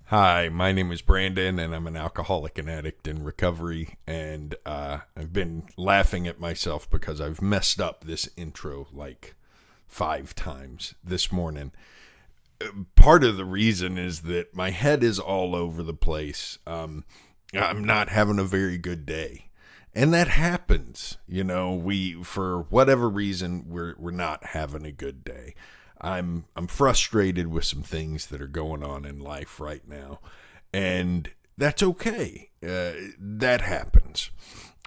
Hi, my name is Brandon, and I'm an alcoholic and addict in recovery. And I've been laughing at myself because I've messed up this intro like 5 times this morning. Part of the reason is that my head is all over the place. I'm not having a very good day. And that happens, we, for whatever reason, we're not having a good day. I'm frustrated with some things that are going on in life right now, and that's okay. That happens.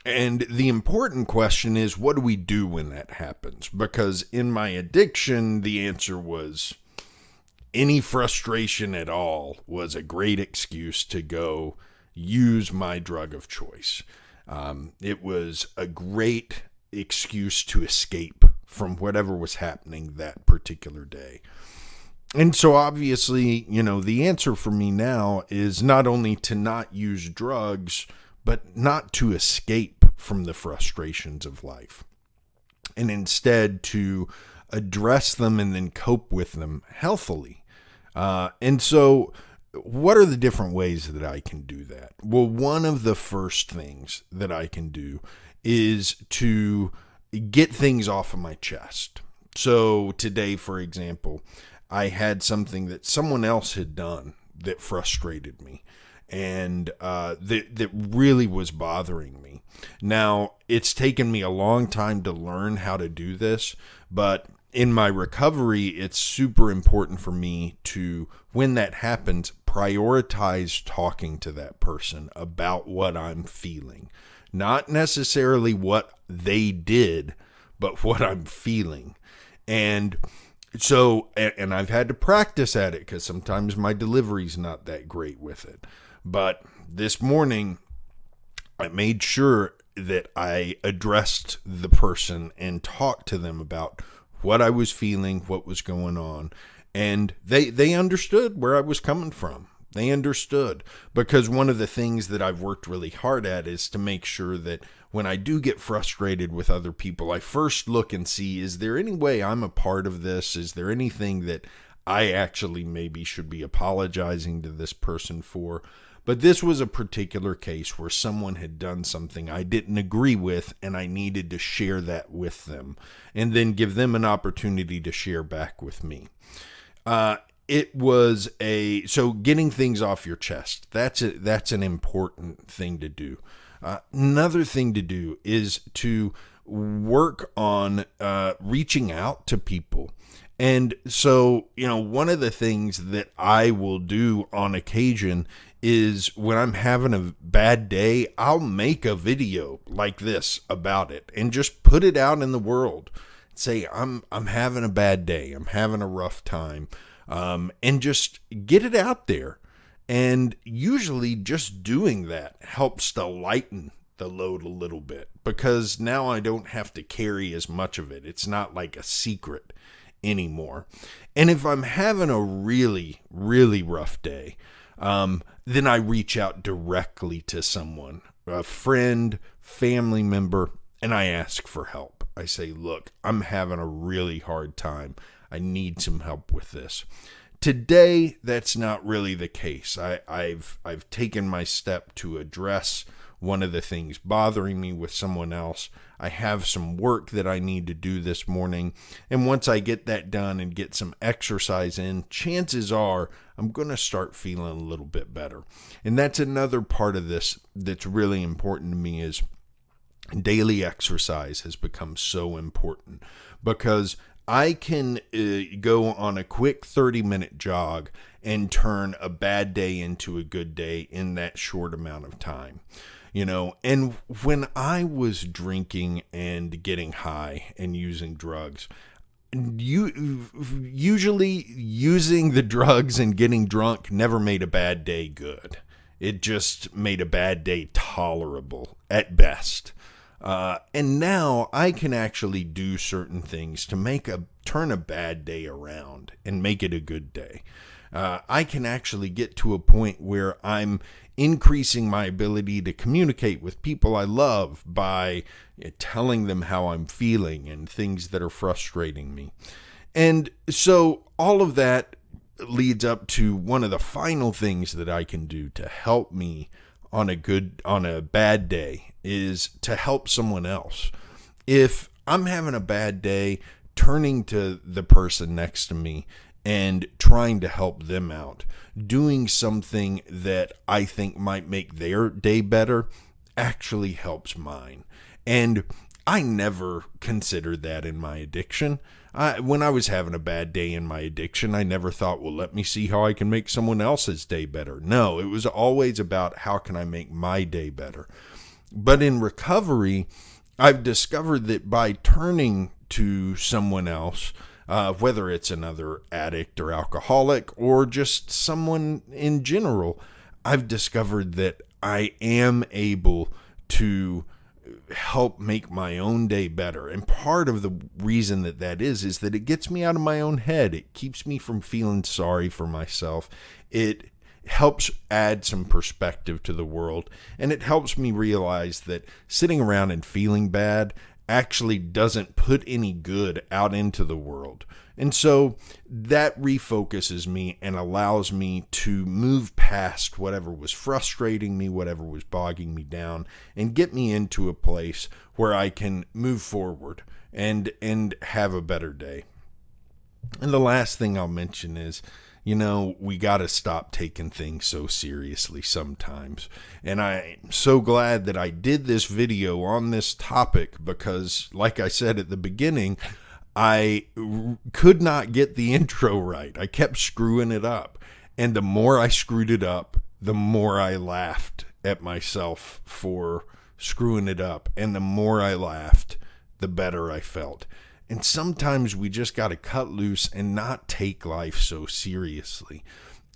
And the important question is, what do we do when that happens? Because in my addiction, the answer was any frustration at all was a great excuse to go use my drug of choice. It was a great excuse to escape from whatever was happening that particular day. And so obviously, the answer for me now is not only to not use drugs, but not to escape from the frustrations of life, and instead to address them and then cope with them healthily. And so what are the different ways that I can do that? Well, one of the first things that I can do is to get things off of my chest. So today, for example, I had something that someone else had done that frustrated me and that really was bothering me. Now, it's taken me a long time to learn how to do this, but in my recovery, it's super important for me to, when that happens, prioritize talking to that person about what I'm feeling. Not necessarily what they did, but what I'm feeling. And so, and I've had to practice at it because sometimes my delivery's not that great with it. But this morning, I made sure that I addressed the person and talked to them about what I was feeling, what was going on. And they understood where I was coming from. They understood, because one of the things that I've worked really hard at is to make sure that when I do get frustrated with other people, I first look and see, is there any way I'm a part of this? Is there anything that I actually maybe should be apologizing to this person for? But this was a particular case where someone had done something I didn't agree with, and I needed to share that with them and then give them an opportunity to share back with me. It was so getting things off your chest, that's an important thing to do. Another thing to do is to work on reaching out to people. And so, one of the things that I will do on occasion is when I'm having a bad day, I'll make a video like this about it and just put it out in the world. Say, I'm having a bad day. I'm having a rough time. And just get it out there. And usually just doing that helps to lighten the load a little bit, because now I don't have to carry as much of it. It's not like a secret anymore. And if I'm having a really, really rough day, then I reach out directly to someone, a friend, family member, and I ask for help. I say, look, I'm having a really hard time. I need some help with this. Today, that's not really the case. I've taken my step to address one of the things bothering me with someone else. I have some work that I need to do this morning. And once I get that done and get some exercise in, chances are I'm going to start feeling a little bit better. And that's another part of this that's really important to me, is daily exercise has become so important, because I can go on a quick 30-minute jog and turn a bad day into a good day in that short amount of time. And when I was drinking and getting high and using drugs, usually using the drugs and getting drunk never made a bad day good. It just made a bad day tolerable at best. And now I can actually do certain things to turn a bad day around and make it a good day. I can actually get to a point where I'm increasing my ability to communicate with people I love by telling them how I'm feeling and things that are frustrating me. And so all of that leads up to one of the final things that I can do to help me on a bad day is to help someone else. If I'm having a bad day, turning to the person next to me and trying to help them out, doing something that I think might make their day better actually helps mine. And I never considered that in my addiction. When I was having a bad day in my addiction, I never thought, well, let me see how I can make someone else's day better. No, it was always about how can I make my day better. But in recovery, I've discovered that by turning to someone else, whether it's another addict or alcoholic or just someone in general, I've discovered that I am able to help make my own day better. And part of the reason that is that it gets me out of my own head. It keeps me from feeling sorry for myself. It helps add some perspective to the world. And it helps me realize that sitting around and feeling bad actually doesn't put any good out into the world. And so that refocuses me and allows me to move past whatever was frustrating me, whatever was bogging me down, and get me into a place where I can move forward and have a better day. And the last thing I'll mention is, we got to stop taking things so seriously sometimes. And I'm so glad that I did this video on this topic because, like I said at the beginning, I could not get the intro right. I kept screwing it up. And the more I screwed it up, the more I laughed at myself for screwing it up. And the more I laughed, the better I felt. And sometimes we just got to cut loose and not take life so seriously.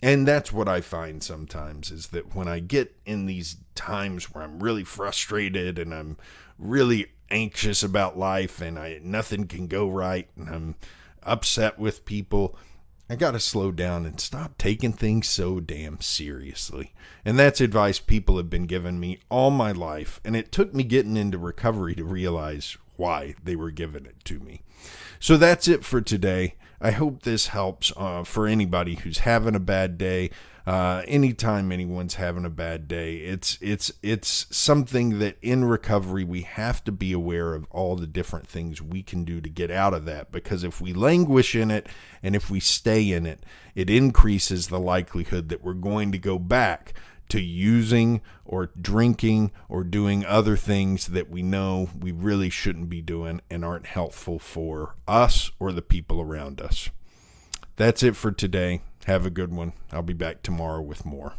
And that's what I find sometimes is that when I get in these times where I'm really frustrated and I'm really anxious about life and nothing can go right and I'm upset with people, I got to slow down and stop taking things so damn seriously. And that's advice people have been giving me all my life. And it took me getting into recovery to realize why they were giving it to me. So that's it for today. I hope this helps for anybody who's having a bad day. Anytime anyone's having a bad day, it's something that in recovery we have to be aware of all the different things we can do to get out of that. Because if we languish in it and if we stay in it, it increases the likelihood that we're going to go back to using or drinking or doing other things that we know we really shouldn't be doing and aren't helpful for us or the people around us. That's it for today. Have a good one. I'll be back tomorrow with more.